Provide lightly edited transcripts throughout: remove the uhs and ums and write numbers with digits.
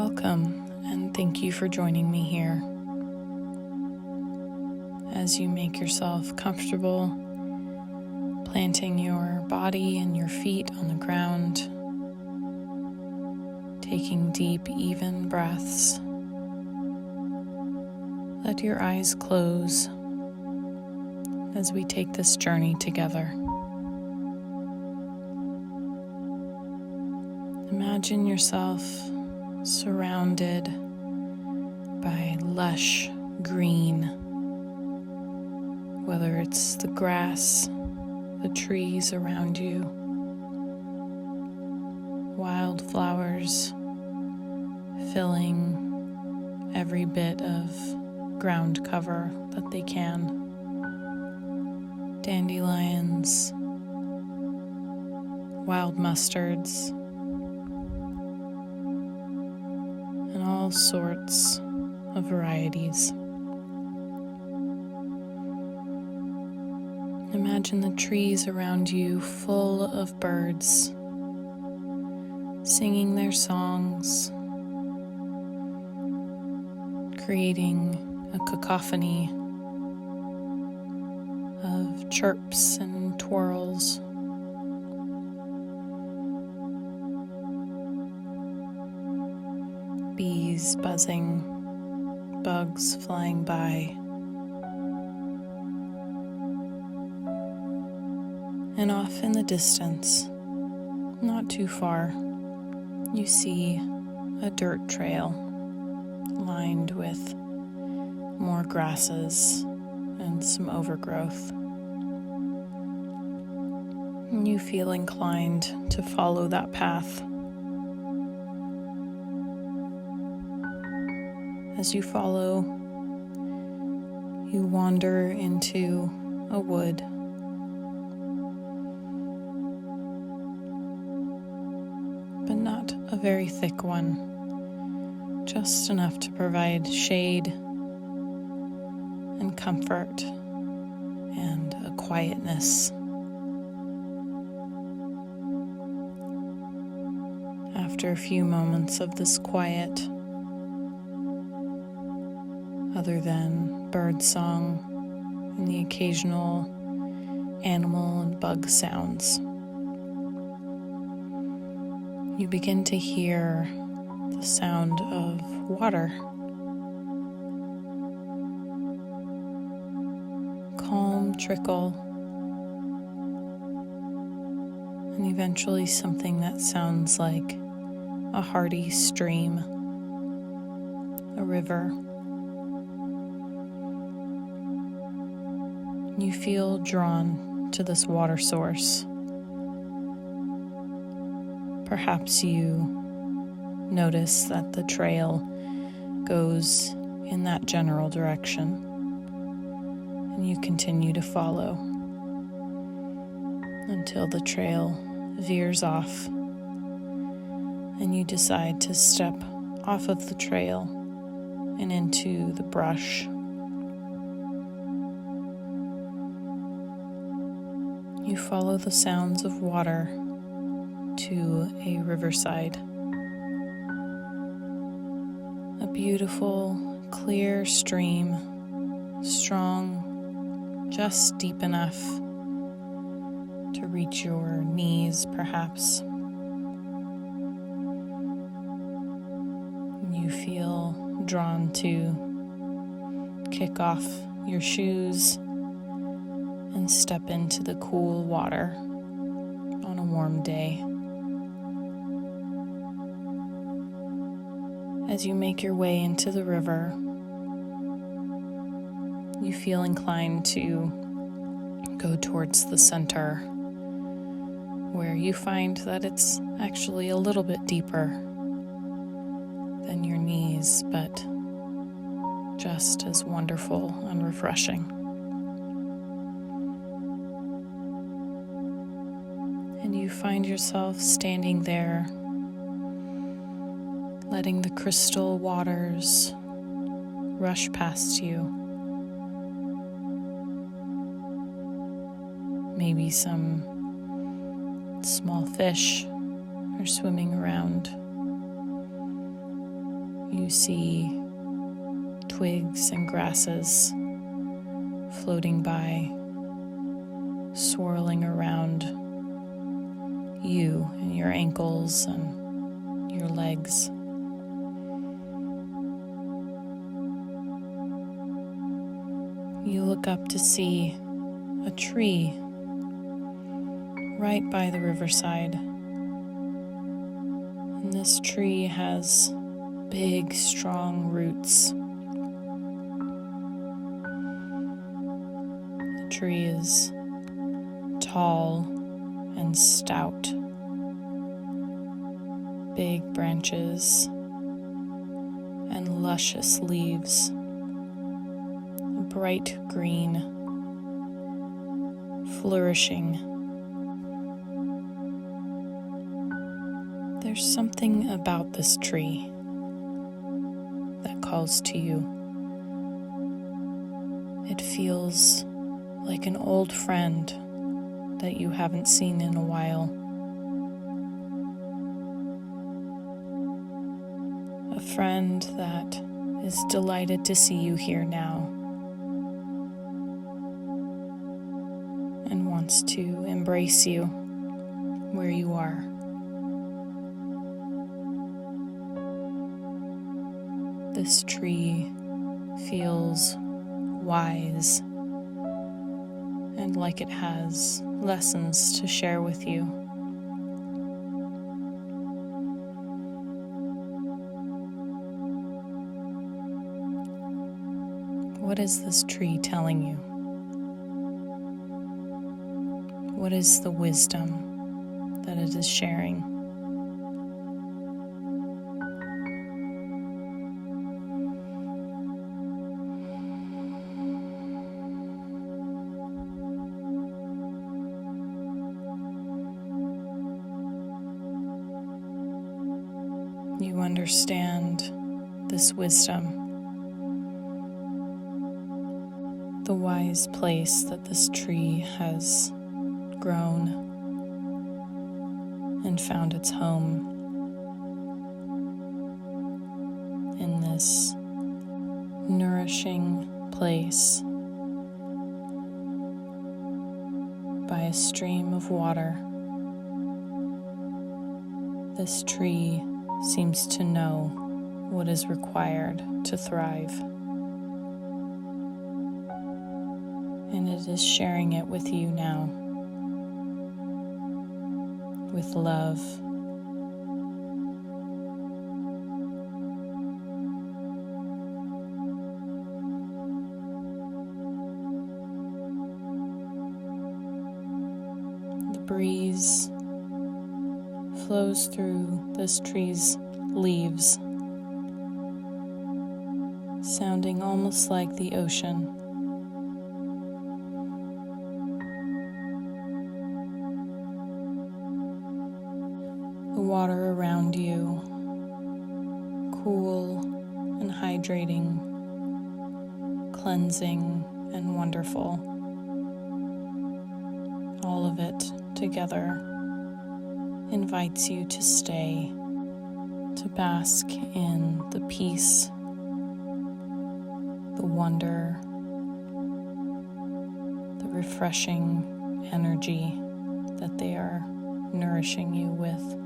Welcome, and thank you for joining me here. As you make yourself comfortable, planting your body and your feet on the ground, taking deep, even breaths. Let your eyes close as we take this journey together. Imagine yourself surrounded by lush green, whether it's the grass, the trees around you, wildflowers filling every bit of ground cover that they can, dandelions, wild mustards, and all sorts of varieties. Imagine the trees around you full of birds, singing their songs, creating a cacophony of chirps and twirls. Bees buzzing, bugs flying by. And off in the distance, not too far, you see a dirt trail lined with more grasses and some overgrowth. And you feel inclined to follow that path. As you follow, you wander into a wood. But not a very thick one, just enough to provide shade and comfort and a quietness. After a few moments of this quiet, other than bird song and the occasional animal and bug sounds, you begin to hear the sound of water. Calm trickle, and eventually something that sounds like a hearty stream, a river. You feel drawn to this water source. Perhaps you notice that the trail goes in that general direction, and you continue to follow until the trail veers off and you decide to step off of the trail and into the brush. You follow the sounds of water to a riverside. A beautiful, clear stream, strong, just deep enough to reach your knees, perhaps. You feel drawn to kick off your shoes and step into the cool water on a warm day. As you make your way into the river, you feel inclined to go towards the center, where you find that it's actually a little bit deeper than your knees, but just as wonderful and refreshing. And you find yourself standing there, letting the crystal waters rush past you. Maybe some small fish are swimming around. You see twigs and grasses floating by, swirling around you and your ankles and your legs. You look up to see a tree right by the riverside. And this tree has big, strong roots. The tree is tall and stout. Big branches and luscious leaves. Bright green, flourishing. There's something about this tree that calls to you. It feels like an old friend that you haven't seen in a while. A friend that is delighted to see you here now and wants to embrace you where you are. This tree feels wise and like it has lessons to share with you. What is this tree telling you? What is the wisdom that it is sharing? You understand this wisdom, the wise place that this tree has grown and found its home in this nourishing place by a stream of water. This tree seems to know what is required to thrive, and it is sharing it with you now, with love. The breeze flows through this tree's leaves, sounding almost like the ocean. The water around you, cool and hydrating, cleansing and wonderful. All of it together invites you to stay, to bask in the peace, the wonder, the refreshing energy that they are nourishing you with.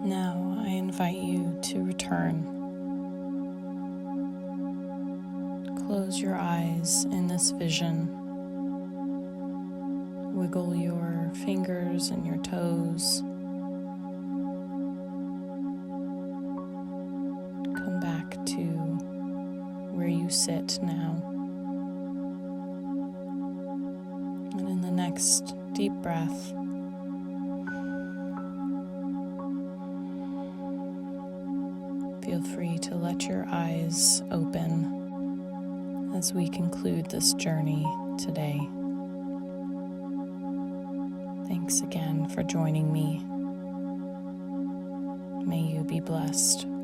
Now I invite you to return. Close your eyes in this vision. Wiggle your fingers and your toes. Come back to where you sit now. And in the next deep breath, feel free to let your eyes open as we conclude this journey today. Thanks again for joining me. be blessed.